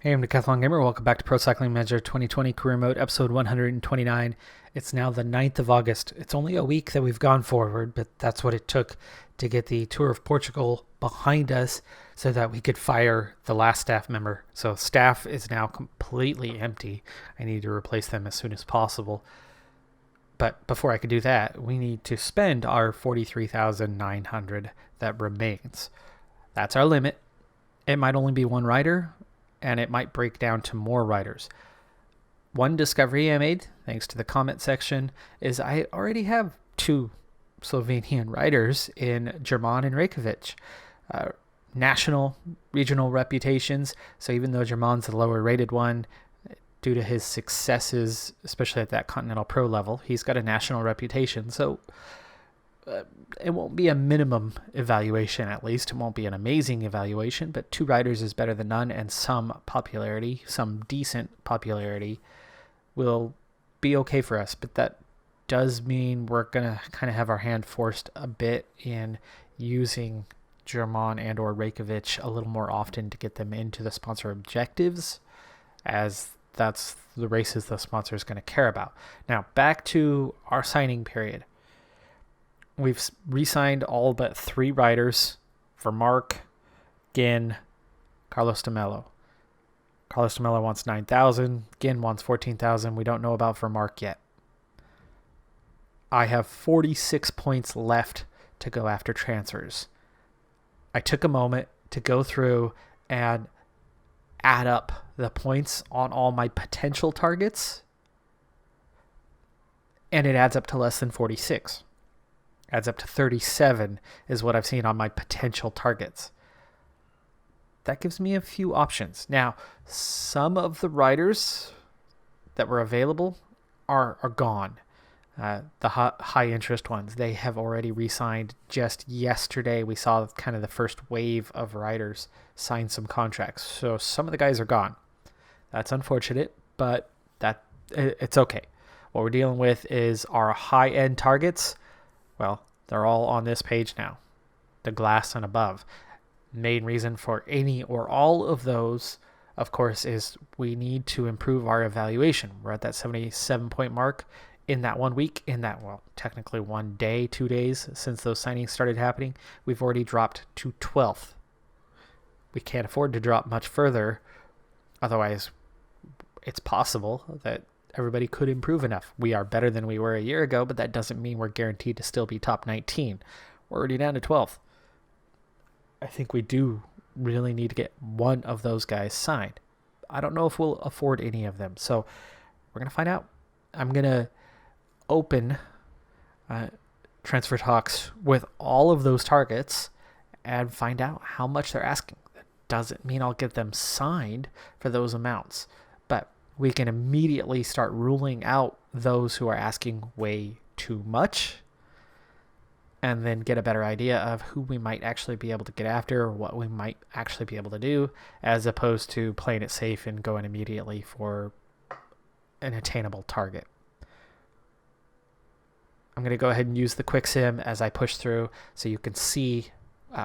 Hey, I'm Decathlon Gamer. Welcome back to Pro Cycling Manager 2020 Career Mode, episode 129. It's now the 9th of August. It's only a week that we've gone forward, but that's what it took to get the Tour of Portugal behind us so that we could fire the last staff member. So staff is now completely empty. I need to replace them as soon as possible. But before I can do that, we need to spend our 43,900 that remains. That's our limit. It might only be one rider, and it might break down to more riders. One discovery I made, thanks to the comment section, is I already have two Slovenian riders in German and Reykjavik. National, regional reputations, so even though German's the lower rated one, due to his successes, especially at that Continental Pro level, he's got a national reputation, so it won't be a minimum evaluation, at least. It won't be an amazing evaluation, but two riders is better than none, and some popularity, some decent popularity, will be okay for us. But that does mean we're going to kind of have our hand forced a bit in using German and or Reykjavik a little more often to get them into the sponsor objectives, as that's the races the sponsor is going to care about. Now, back to our signing period. We've re-signed all but three riders for Mark, Ginn, Carlos de Mello. Carlos de Mello wants 9,000. Ginn wants 14,000. We don't know about for Mark yet. I have 46 points left to go after transfers. I took a moment to go through and add up the points on all my potential targets, and it adds up to less than 46. Adds up to 37 is what I've seen on my potential targets. That gives me a few options. Now, some of the riders that were available are gone. The high interest ones, they have already re-signed. Just yesterday, we saw kind of the first wave of riders sign some contracts. So some of the guys are gone. That's unfortunate, but it's okay. What we're dealing with is our high-end targets. Well, they're all on this page now, the glass and above. Main reason for any or all of those, of course, is we need to improve our evaluation. We're at that 77-point mark in that 1 week, technically 1 day, 2 days since those signings started happening. We've already dropped to 12th. We can't afford to drop much further. Otherwise, it's possible that everybody could improve enough. We are better than we were a year ago, but that doesn't mean we're guaranteed to still be top 19. We're already down to 12th. I think we do really need to get one of those guys signed. I don't know if we'll afford any of them, so we're going to find out. I'm going to open transfer talks with all of those targets and find out how much they're asking. That doesn't mean I'll get them signed for those amounts, but we can immediately start ruling out those who are asking way too much, and then get a better idea of who we might actually be able to get after, or what we might actually be able to do, as opposed to playing it safe and going immediately for an attainable target. I'm going to go ahead and use the quick sim as I push through so you can see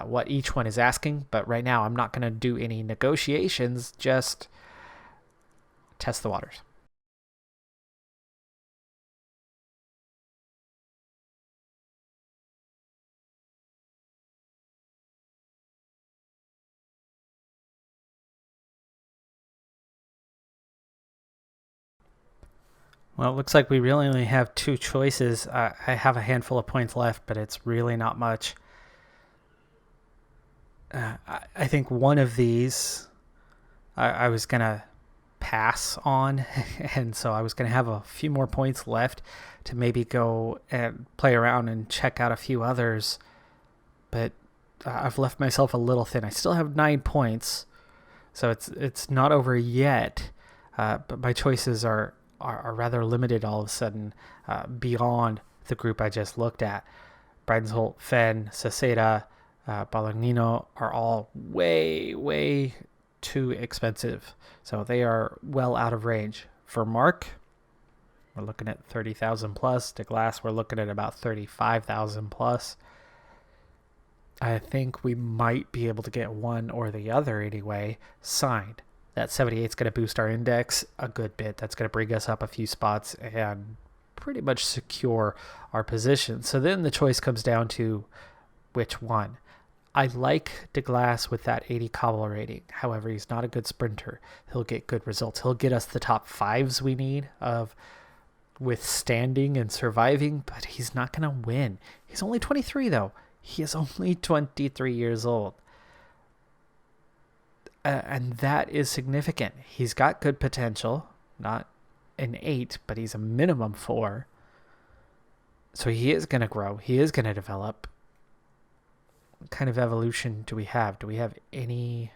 what each one is asking, but right now I'm not going to do any negotiations, just test the waters. Well, it looks like we really only have two choices. I have a handful of points left, but it's really not much. I think one of these I was going to pass on, and so I was going to have a few more points left to maybe go and play around and check out a few others, but I've left myself a little thin. I still have 9 points, so it's not over yet, but my choices are rather limited all of a sudden, beyond the group I just looked at. Bridensholt, Fenn, Saceda, Balagnino are all way too expensive. So they are well out of range. For Mark, we're looking at 30,000 plus. De Glass, we're looking at about 35,000 plus. I think we might be able to get one or the other anyway signed. That 78 is going to boost our index a good bit. That's going to bring us up a few spots and pretty much secure our position. So then the choice comes down to which one. I like DeGlass with that 80 cobble rating. However, he's not a good sprinter. He'll get good results. He'll get us the top fives we need of withstanding and surviving, but he's not going to win. He's only 23, though. He is only 23 years old. And that is significant. He's got good potential. Not an 8, but he's a minimum 4. So he is going to grow. He is going to develop. What kind of evolution do we have? Do we have any?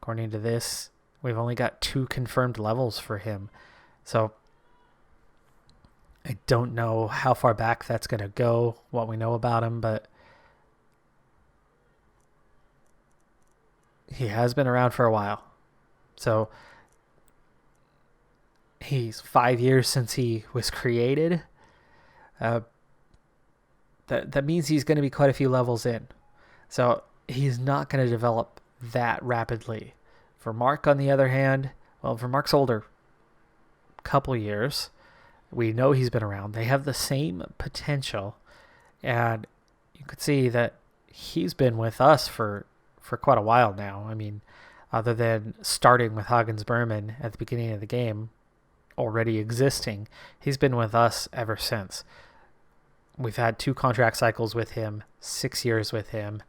According to this, we've only got 2 confirmed levels for him. So I don't know how far back that's going to go, what we know about him, but he has been around for a while. So he's 5 years since he was created. That means he's going to be quite a few levels in. So he's not going to develop that rapidly. For Mark, on the other hand, well, for Mark's older, couple years. We know he's been around. They have the same potential. And you could see that he's been with us for quite a while now. I mean, other than starting with Hagens Berman at the beginning of the game, already existing, he's been with us ever since. We've had 2 contract cycles with him, 6 years with him,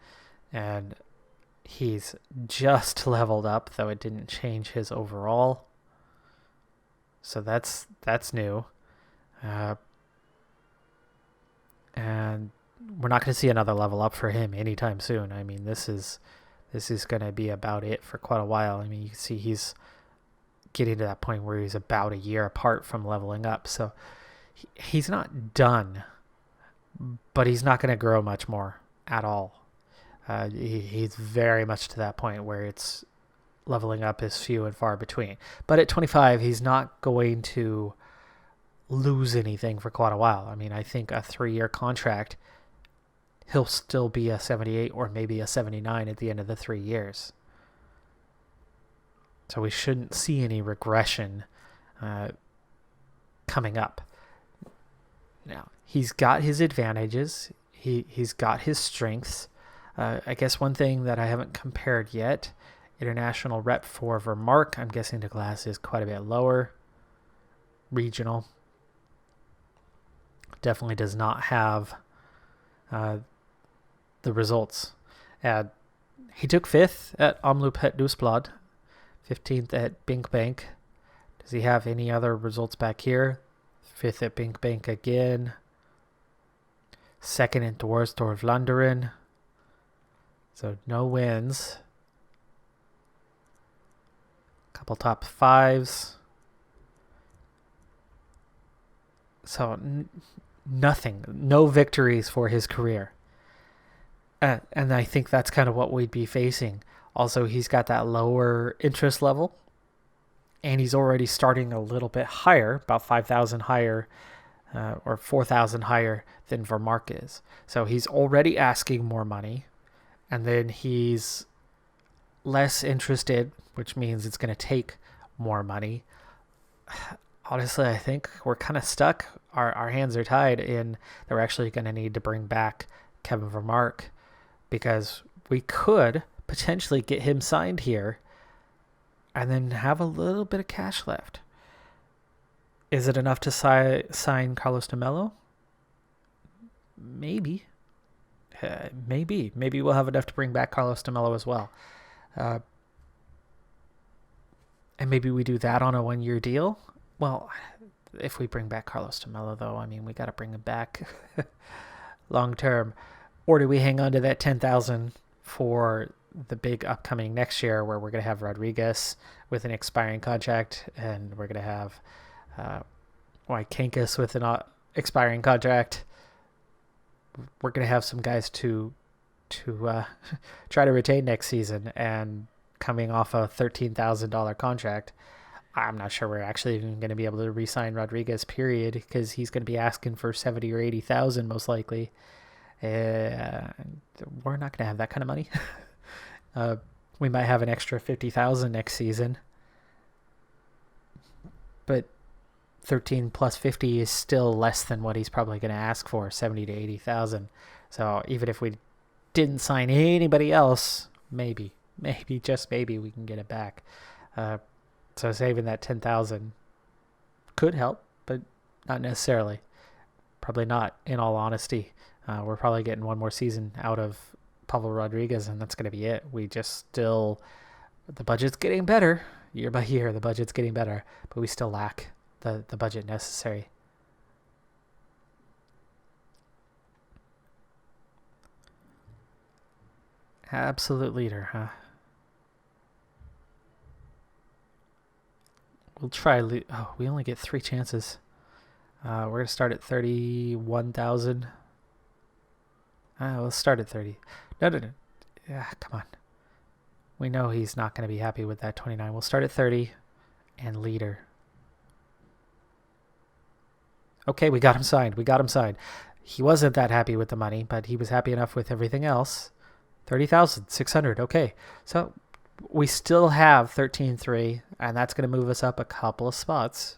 and he's just leveled up, though it didn't change his overall. So that's new. And we're not going to see another level up for him anytime soon. I mean, this is going to be about it for quite a while. I mean, you can see he's getting to that point where he's about a year apart from leveling up. So he's not done, but he's not going to grow much more at all. He's very much to that point where it's leveling up is few and far between. But at 25, he's not going to lose anything for quite a while. I mean, I think a 3-year contract, he'll still be a 78 or maybe a 79 at the end of the 3 years. So we shouldn't see any regression coming up. Now, he's got his advantages. He's got his strengths. I guess one thing that I haven't compared yet, international rep for Vermark, I'm guessing the class is quite a bit lower. Regional. Definitely does not have the results. He took 5th at Omloop het Nieuwsblad, 15th at Bink Bank. Does he have any other results back here? 5th at Bink Bank again. 2nd in Dwars door Vlaanderen. So no wins. Couple top 5s. So nothing. No victories for his career. And I think that's kind of what we'd be facing. Also, he's got that lower interest level. And he's already starting a little bit higher, about 5,000 higher, or 4,000 higher than Vermark is. So he's already asking more money. And then he's less interested, which means it's going to take more money. Honestly, I think we're kind of stuck. Our hands are tied in that we're actually going to need to bring back Kevin Vermark, because we could potentially get him signed here and then have a little bit of cash left. Is it enough to sign Carlos de Mello? Maybe. Maybe we'll have enough to bring back Carlos de Mello as well. And maybe we do that on a 1-year deal. Well, if we bring back Carlos de Mello, though, I mean, we got to bring him back long term. Or do we hang on to that 10,000 for the big upcoming next year, where we're going to have Rodriguez with an expiring contract, and we're going to have Wykankis with an expiring contract. We're going to have some guys to try to retain next season, and coming off a $13,000 contract, I'm not sure we're actually even going to be able to re-sign Rodriguez, period, because he's going to be asking for 70 or 80,000 most likely. We're not going to have that kind of money. We might have an extra 50,000 next season, but 13 plus 50 is still less than what he's probably going to ask for, 70 to 80,000. So even if we didn't sign anybody else, maybe just maybe we can get it back. So saving that 10,000 could help, but not necessarily. Probably not, in all honesty. We're probably getting one more season out of Pavel Rodriguez, and that's going to be it. We just still, the budget's getting better year by year. The budget's getting better, but we still lack the budget necessary. Absolute leader, huh? We'll try. We only get 3 chances. We're going to start at 31,000. We'll start at 30. No. Yeah, come on. We know he's not going to be happy with that 29. We'll start at 30 and leader. Okay, we got him signed. He wasn't that happy with the money, but he was happy enough with everything else. 30,600. Okay, so we still have 13.3, and that's going to move us up a couple of spots.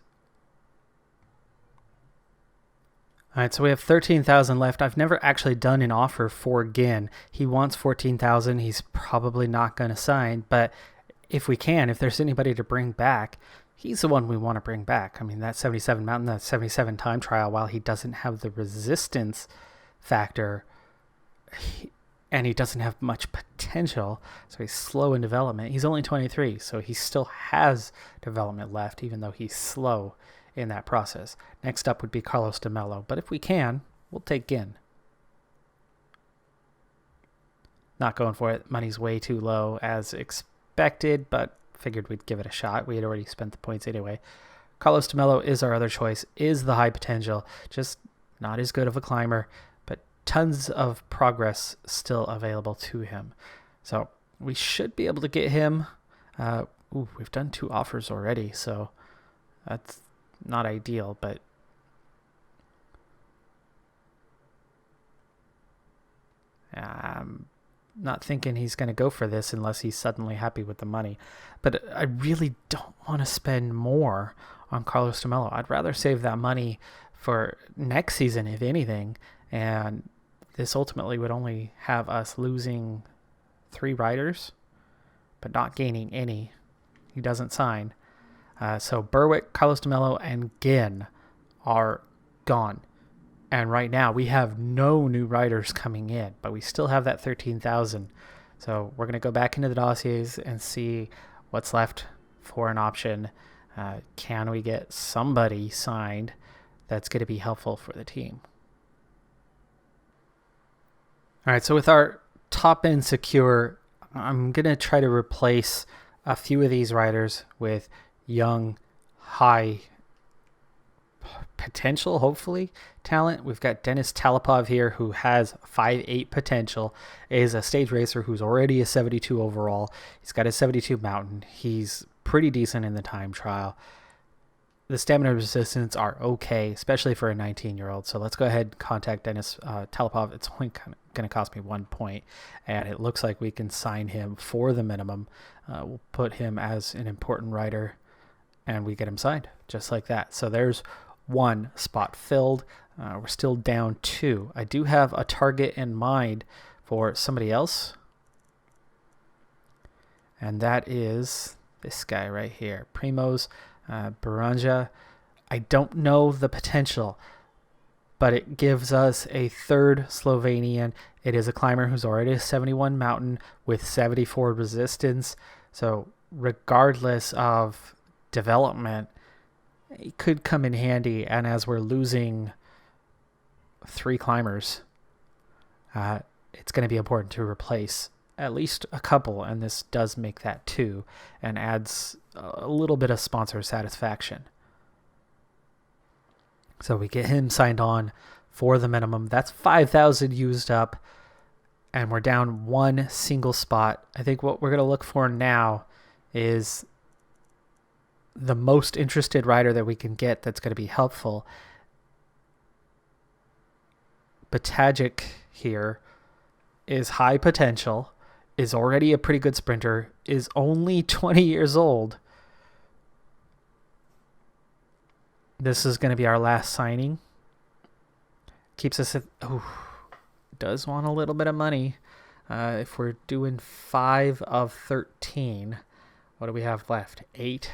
All right, so we have 13,000 left. I've never actually done an offer for Ginn. He wants 14,000. He's probably not going to sign, but if there's anybody to bring back, he's the one we want to bring back. I mean, that 77 mountain, that 77 time trial, while he doesn't have the resistance factor, and he doesn't have much potential, so he's slow in development. He's only 23, so he still has development left, even though he's slow in that process. Next up would be Carlos de Mello, but if we can, we'll take Ginn. Not going for it. Money's way too low as expected, but figured we'd give it a shot. We had already spent the points anyway. Carlos de Mello is our other choice, is the high potential, just not as good of a climber, but tons of progress still available to him. So we should be able to get him. We've done 2 offers already, so that's not ideal, but I'm not thinking he's going to go for this unless he's suddenly happy with the money. But I really don't want to spend more on Carlos de Mello. I'd rather save that money for next season, if anything, and this ultimately would only have us losing 3 riders, but not gaining any. He doesn't sign. So Berwick, Carlos de Mello, and Ginn are gone. And right now we have no new riders coming in, but we still have that 13,000. So we're going to go back into the dossiers and see what's left for an option. Can we get somebody signed that's going to be helpful for the team? All right, so with our top end secure, I'm going to try to replace a few of these riders with young, high potential, hopefully, talent. We've got Dennis Talipav here, who has 5'8" potential, is a stage racer who's already a 72 overall. He's got a 72 mountain. He's pretty decent in the time trial. The stamina resistance are okay, especially for a 19-year-old. So let's go ahead and contact Dennis Talipav. It's only going to cost me 1 point, and it looks like we can sign him for the minimum. We'll put him as an important rider, and we get him signed just like that. So there's 1 spot filled. We're still down 2. I do have a target in mind for somebody else, and that is this guy right here, Primoz Baranja. I don't know the potential, but it gives us a 3rd Slovenian. It is a climber who's already a 71 mountain with 74 resistance. So regardless of development, it could come in handy. And as we're losing 3 climbers, it's going to be important to replace at least a couple, and this does make that 2 and adds a little bit of sponsor satisfaction. So we get him signed on for the minimum. That's 5,000 used up, and we're down 1 single spot. I think what we're going to look for now is the most interested rider that we can get that's going to be helpful. Batagic here is high potential, is already a pretty good sprinter, is only 20 years old. This is going to be our last signing. Keeps us at, does want a little bit of money. If we're doing 5 of 13, what do we have left? 8.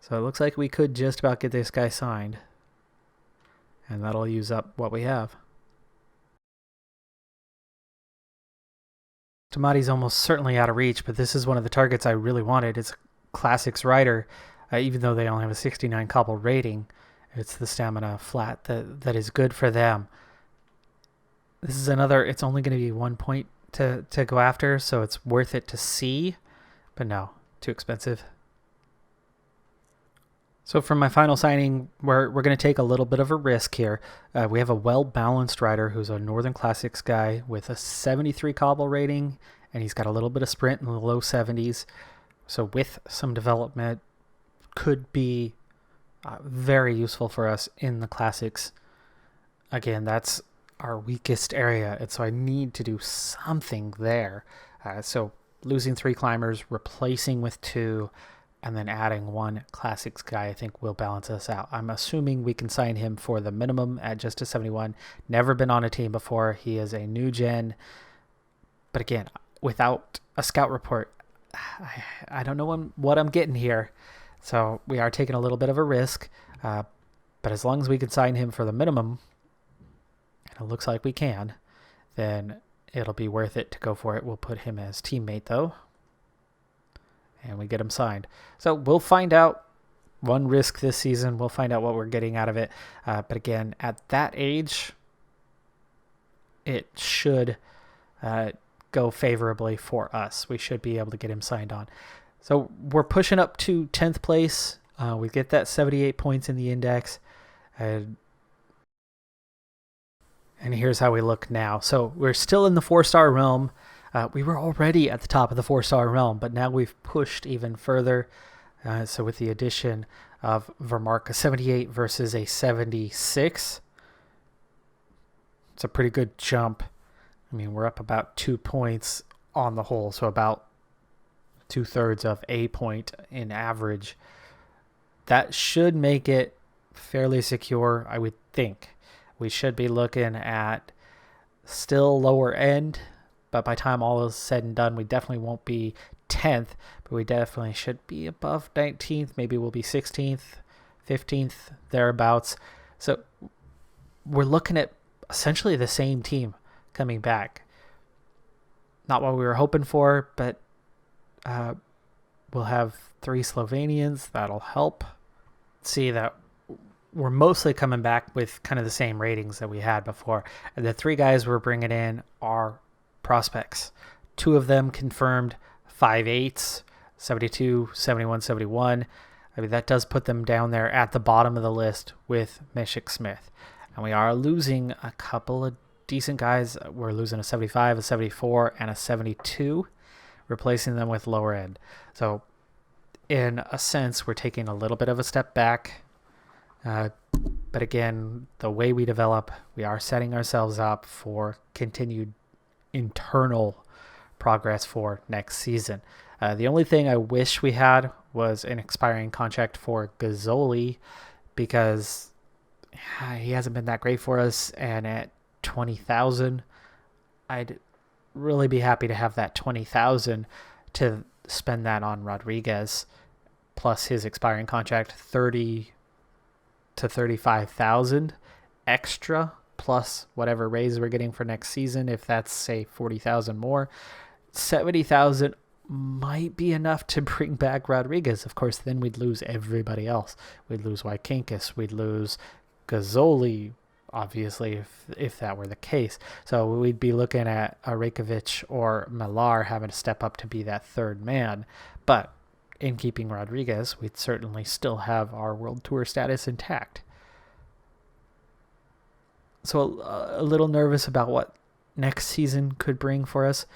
So it looks like we could just about get this guy signed. And that'll use up what we have. Tamati's almost certainly out of reach, but this is one of the targets I really wanted. It's a Classics rider, even though they only have a 69 cobble rating. It's the stamina flat that is good for them. This is another, it's only going to be 1 point to go after, so it's worth it to see. But no, too expensive. So for my final signing, we're going to take a little bit of a risk here. We have a well-balanced rider who's a Northern Classics guy with a 73 cobble rating, and he's got a little bit of sprint in the low 70s. So with some development, could be very useful for us in the Classics. Again, that's our weakest area, and so I need to do something there. So losing 3 climbers, replacing with 2, and then adding 1 Classics guy, I think will balance us out. I'm assuming we can sign him for the minimum at just a 71. Never been on a team before. He is a new gen. But again, without a scout report, I don't know what I'm getting here. So we are taking a little bit of a risk. But as long as we can sign him for the minimum, and it looks like we can, then it'll be worth it to go for it. We'll put him as teammate, though. And we get him signed. So we'll find out. One risk this season. We'll find out what we're getting out of it. But again, at that age, it should go favorably for us. We should be able to get him signed on. So we're pushing up to 10th place. We get that 78 points in the index. And here's how we look now. So we're still in the 4-star realm. We were already at the top of the 4-star realm, but now we've pushed even further. So with the addition of Vermark, a 78 versus a 76, it's a pretty good jump. I mean, we're up about 2 points on the whole, so about 2/3 of a point in average. That should make it fairly secure, I would think. We should be looking at still lower end, but by the time all is said and done, we definitely won't be 10th, but we definitely should be above 19th. Maybe we'll be 16th, 15th, thereabouts. So we're looking at essentially the same team coming back. Not what we were hoping for, but we'll have 3 Slovenians. That'll help. See that we're mostly coming back with kind of the same ratings that we had before. And the 3 guys we're bringing in are prospects. 2 of them confirmed 5.8s, 72, 71, 71. I mean, that does put them down there at the bottom of the list with Meshik Smith. And we are losing a couple of decent guys. We're losing a 75, a 74, and a 72, replacing them with lower end. So in a sense, we're taking a little bit of a step back. But again, the way we develop, we are setting ourselves up for continued internal progress for next season. The only thing I wish we had was an expiring contract for Gazzoli, because he hasn't been that great for us, and at 20,000, I'd really be happy to have that 20,000 to spend that on Rodriguez, plus his expiring contract, 30 to 35,000 extra, plus whatever raise we're getting for next season. If that's, say, 40,000 more, 70,000 might be enough to bring back Rodriguez. Of course, then we'd lose everybody else. We'd lose Wykinkis. We'd lose Gazzoli, obviously, if that were the case. So we'd be looking at a Rekovic or Millar having to step up to be that third man. But in keeping Rodriguez, we'd certainly still have our World Tour status intact. So a little nervous about what next season could bring for us.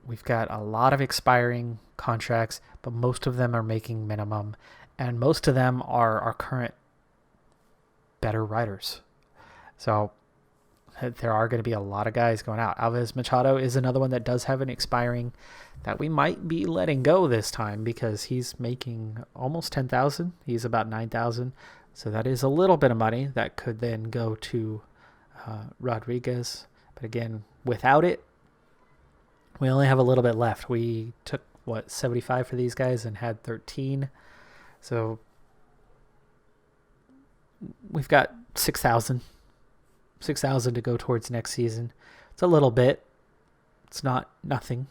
We've got a lot of expiring contracts, but most of them are making minimum, and most of them are our current better riders. So there are going to be a lot of guys going out. Alves Machado is another one that does have an expiring that we might be letting go this time because he's making almost 10,000. He's about 9,000. So that is a little bit of money that could then go to Rodriguez. But again, without it, we only have a little bit left. We took, 75 for these guys and had 13. So we've got 6,000 to go towards next season. It's a little bit. It's not nothing.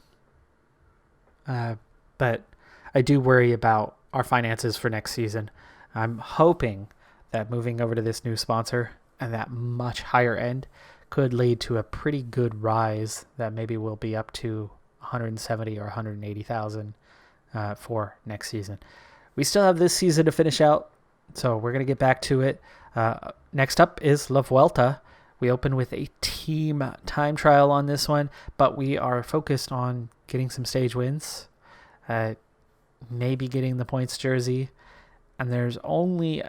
But I do worry about our finances for next season. I'm hoping that moving over to this new sponsor and that much higher end could lead to a pretty good rise that maybe we'll be up to 170 or 180,000 for next season. We still have this season to finish out, so we're going to get back to it. Next up is Lavuelta. We open with a team time trial on this one, but we are focused on getting some stage wins, maybe getting the points jersey, and there's only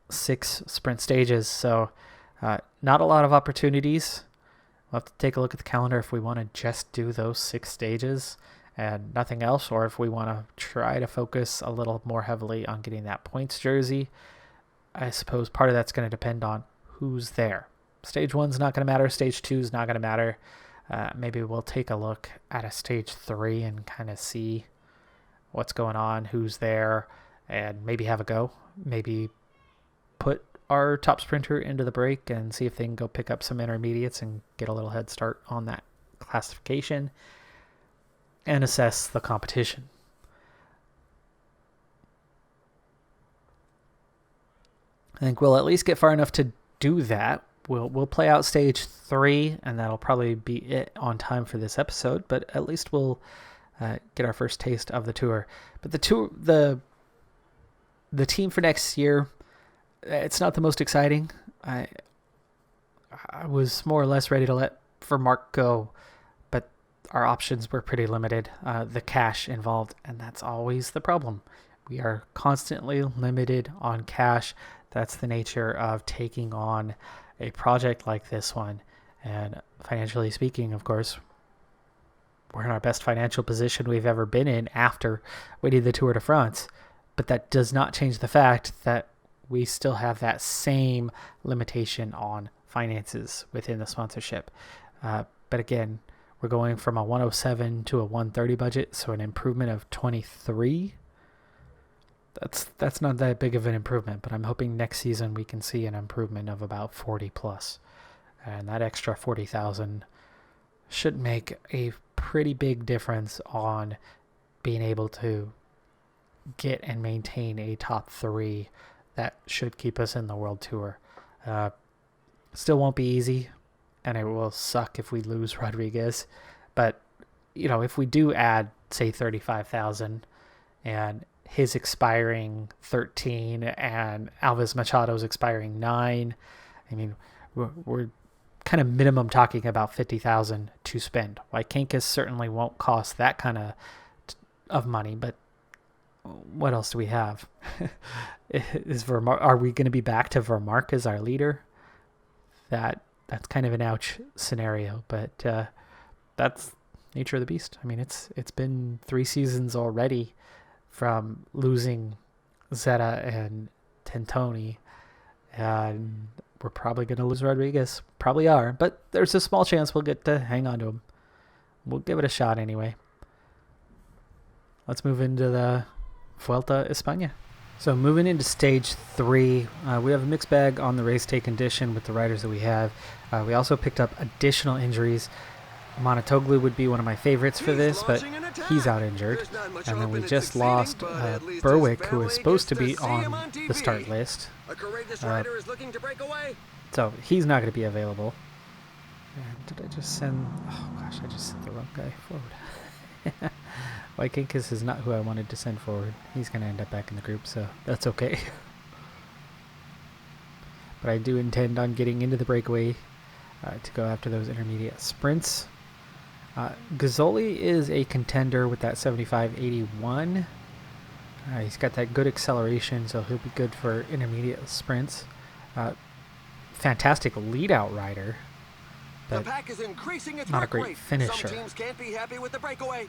6 sprint stages, so not a lot of opportunities. We'll have to take a look at the calendar if we want to just do those 6 stages and nothing else, or if we want to try to focus a little more heavily on getting that points jersey. I suppose part of that's going to depend on who's there. Stage 1's not going to matter. Stage 2's not going to matter. Maybe we'll take a look at a stage 3 and kind of see what's going on, who's there, and maybe have a go. Maybe put our top sprinter into the break and see if they can go pick up some intermediates and get a little head start on that classification and assess the competition. I think we'll at least get far enough to do that. We'll play out stage 3, and that'll probably be it on time for this episode, but at least we'll get our first taste of the tour. But the team for next year, it's not the most exciting. I was more or less ready to let Vermark go, but our options were pretty limited. The cash involved, and that's always the problem. We are constantly limited on cash. That's the nature of taking on a project like this one. And financially speaking, of course, we're in our best financial position we've ever been in after winning the Tour de France. But that does not change the fact that we still have that same limitation on finances within the sponsorship. But again, we're going from a 107 to a 130 budget, so an improvement of 23. That's not that big of an improvement, but I'm hoping next season we can see an improvement of about 40 plus. And that extra 40,000 should make a pretty big difference on being able to get and maintain a top 3 that should keep us in the World Tour. Still won't be easy, and it will suck if we lose Rodriguez. But, if we do add, say, 35,000 and his expiring 13 and Alves Machado's expiring 9, I mean, we're kind of minimum talking about 50,000 to spend. Wykankis certainly won't cost that kind of money, but what else do we have? Are we going to be back to Vermark as our leader? That's kind of an ouch scenario, but that's nature of the beast. I mean, it's been 3 seasons already from losing Zeta and Tentoni, and we're probably going to lose Rodriguez. Probably are, but there's a small chance we'll get to hang on to him. We'll give it a shot anyway. Let's move into the Vuelta Espana. So moving into stage 3, we have a mixed bag on the race day condition with the riders that we have. We also picked up additional injuries. Monotoglu would be one of my favorites for this, but he's out injured. And then we just lost Berwick, who was supposed to be on the start list. So he's not going to be available. And did I just send... Oh gosh, I just sent the wrong guy forward. Wykankis is not who I wanted to send forward. He's going to end up back in the group, so that's okay. But I do intend on getting into the breakaway to go after those intermediate sprints. Gazzoli is a contender with that 75-81. He's got that good acceleration, so he'll be good for intermediate sprints. fantastic lead-out rider, but the pack is increasing its not a work great rate. finisher. Some teams can't be happy with the breakaway.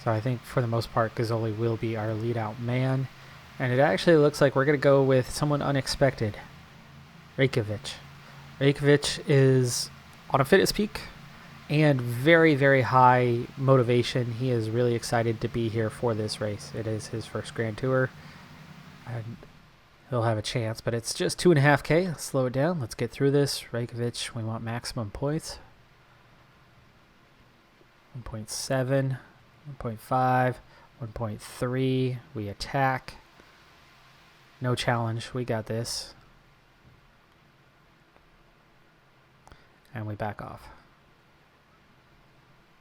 So I think for the most part, Gazzoli will be our lead-out man. And it actually looks like we're going to go with someone unexpected. Rajkovic. Rajkovic is on a fitness peak and very, very high motivation. He is really excited to be here for this race. It is his first Grand Tour. And he'll have a chance, but it's just 2.5K. Let's slow it down. Let's get through this. Rajkovic, we want maximum points. 1.7, 1.5, 1.3. We attack. No challenge. We got this. And we back off.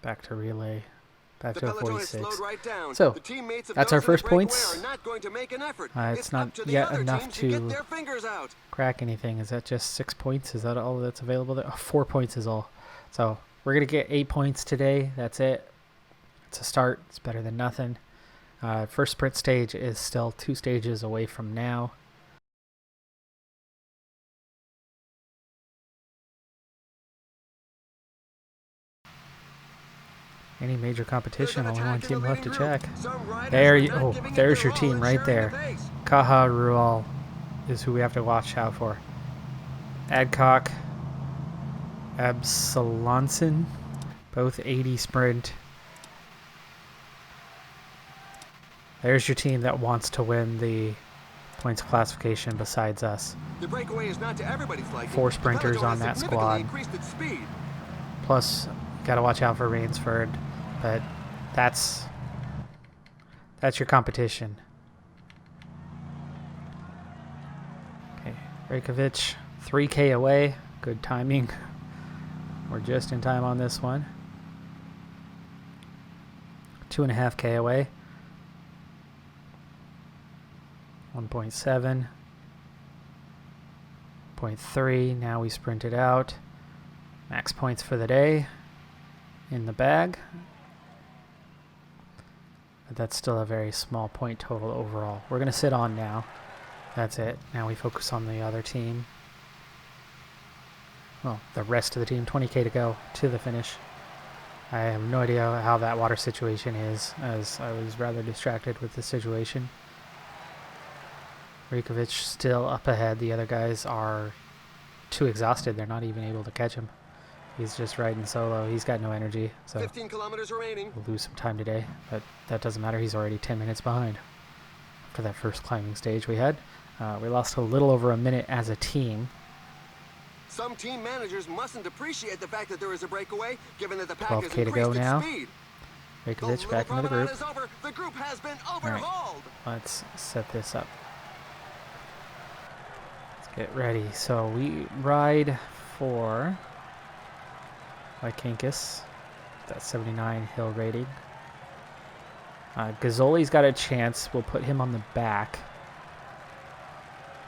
Back to relay. Back to a 46. Right down. So, that's our first points. It's not yet enough to crack anything. Is that just 6 points? Is that all that's available there? Oh, 4 points is all. So, we're going to get 8 points today. That's it. It's a start. It's better than nothing. First sprint stage is still 2 stages away from now. Any major competition, only one team left to check. There you, oh, there's your team right there. Caja Rural is who we have to watch out for. Adcock, Absalonson, both 80 sprint. There's your team that wants to win the points classification besides us. The breakaway is not to everybody's liking. 4 sprinters on that squad. Plus, gotta watch out for Rainsford, but that's your competition. Okay, Rajkovic, 3K away. Good timing. We're just in time on this one. 2.5K away. 1.7. 0.3. Now we sprint it out. Max points for the day in the bag. But that's still a very small point total overall. We're going to sit on now. That's it. Now we focus on the other team. Well, the rest of the team. 20K to go to the finish. I have no idea how that water situation is, as I was rather distracted with the situation. Rajkovic still up ahead. The other guys are too exhausted. They're not even able to catch him. He's just riding solo. He's got no energy. So 15 kilometers remaining. We'll lose some time today, but that doesn't matter. He's already 10 minutes behind. After that first climbing stage we had, we lost a little over a minute as a team. Some team managers mustn't appreciate the fact that there is a breakaway, given that the pack 12K to go now. Speed. Rajkovic back into the group. The group has been overhauled. Right. Let's set this up. Let's get ready. So we ride for Lykankis. That 79 hill rating. Gazzoli's got a chance. We'll put him on the back.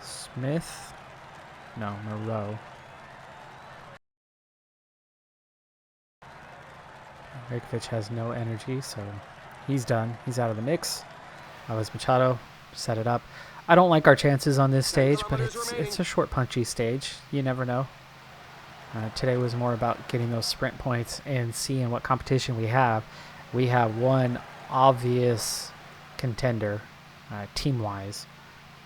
Smith. No, Mello. Rajkovic has no energy, so he's done. He's out of the mix. That was Machado. Set it up. I don't like our chances on this stage, but it's a short, punchy stage. You never know. Today was more about getting those sprint points and seeing what competition we have. We have one obvious contender, team-wise,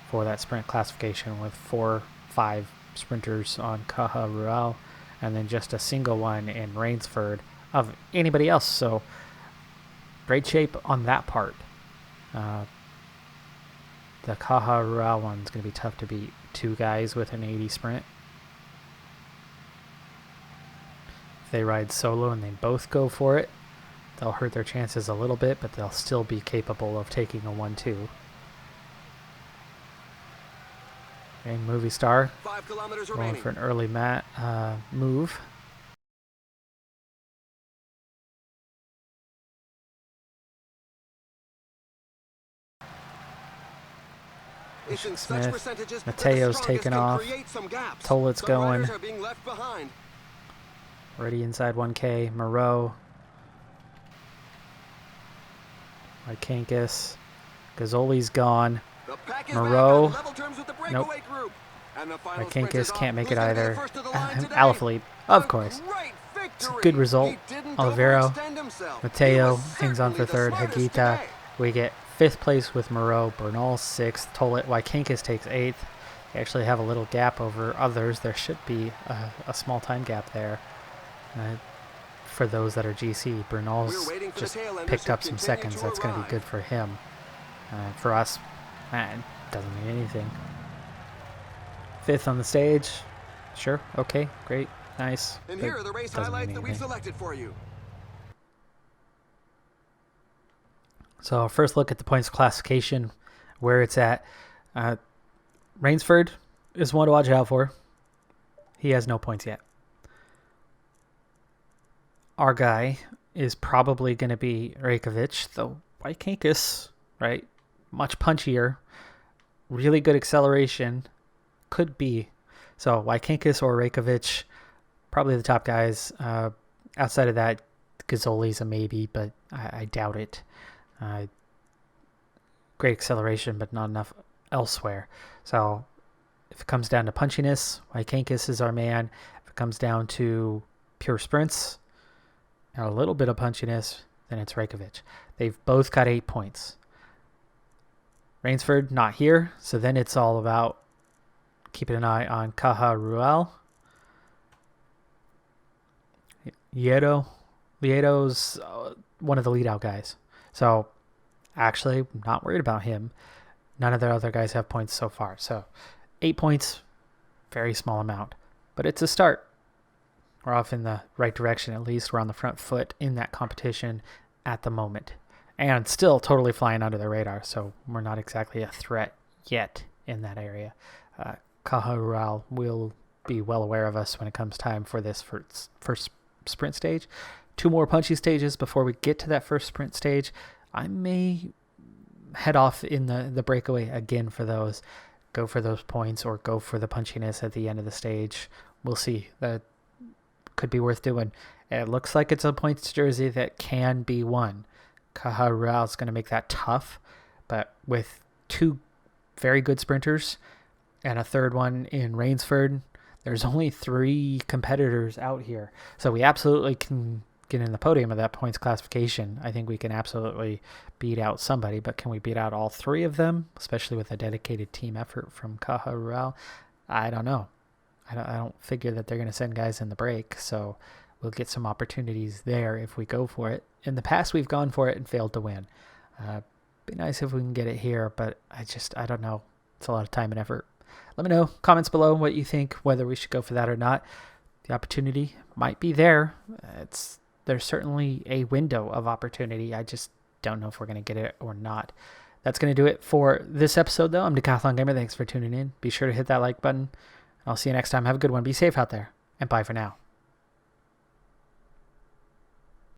for that sprint classification with 4-5 sprinters on Caja Rural, and then just a single one in Rainsford of anybody else. So great shape on that part. The Caja Rural one's going to be tough to beat. 2 guys with an 80 sprint. If they ride solo and they both go for it, they'll hurt their chances a little bit, but they'll still be capable of taking a 1-2. Okay, Movie Star 5 kilometers going remaining. for an early move. Smith. Mateo's taking off. Tollett's going. Already inside 1K. Moreau. Lykankis. Gazzoli's gone. Moreau. Nope. And the final Kinkis can't make it who's gonna be the either. first to the line today? Alaphilippe, of course. Great It's a victory. good result. He didn't Olivero, overextend himself. He Mateo was hangs on for certainly the third. smartest Hagita, today. we get 5th place with Moreau. Bernal 6th. Tolet, Kinkis takes 8th. They actually have a little gap over others. There should be a small time gap there. For those that are GC, Bernal's just picked up some seconds. That's going to be good for him. For us, it doesn't mean anything. 5th on the stage. Sure. Okay. Great. Nice. And here are the race Doesn't highlights mean that we've anything. selected for you. So first look at the points classification, where it's at. Rainsford is one to watch out for. He has no points yet. Our guy is probably going to be Reykjavik, though Wykankis, right? Much punchier, really good acceleration, could be. So Wykankis or Reykjavik, probably the top guys. Outside of that, Gazzoli's a maybe, but I doubt it. Great acceleration, but not enough elsewhere. So if it comes down to punchiness, Wykankis is our man. If it comes down to pure sprints and a little bit of punchiness, then it's Reykjavik. They've both got 8 points. Rainsford not here, so then it's all about keeping an eye on Caja Rural. Liedo's one of the lead-out guys. So actually, I'm not worried about him. None of the other guys have points so far. So 8 points, very small amount. But it's a start. We're off in the right direction at least. We're on the front foot in that competition at the moment. And still totally flying under the radar. So we're not exactly a threat yet in that area. Caja Rural will be well aware of us when it comes time for this first sprint stage. 2 more punchy stages before we get to that first sprint stage. I may head off in the breakaway again for those. Go for those points or go for the punchiness at the end of the stage. We'll see. That could be worth doing. It looks like it's a points jersey that can be won. Caja Rural is going to make that tough, but with 2 very good sprinters and a third one in Rainsford, there's only 3 competitors out here. So we absolutely can get in the podium of that points classification. I think we can absolutely beat out somebody, but can we beat out all 3 of them, especially with a dedicated team effort from Caja Rural? I don't know. I don't figure that they're going to send guys in the break, so we'll get some opportunities there if we go for it. In the past, we've gone for it and failed to win. Be nice if we can get it here, but I don't know. It's a lot of time and effort. Let me know, comments below, what you think, whether we should go for that or not. The opportunity might be there. There's certainly a window of opportunity. I just don't know if we're going to get it or not. That's going to do it for this episode, though. I'm Decathlon Gamer. Thanks for tuning in. Be sure to hit that like button. I'll see you next time. Have a good one. Be safe out there, and bye for now.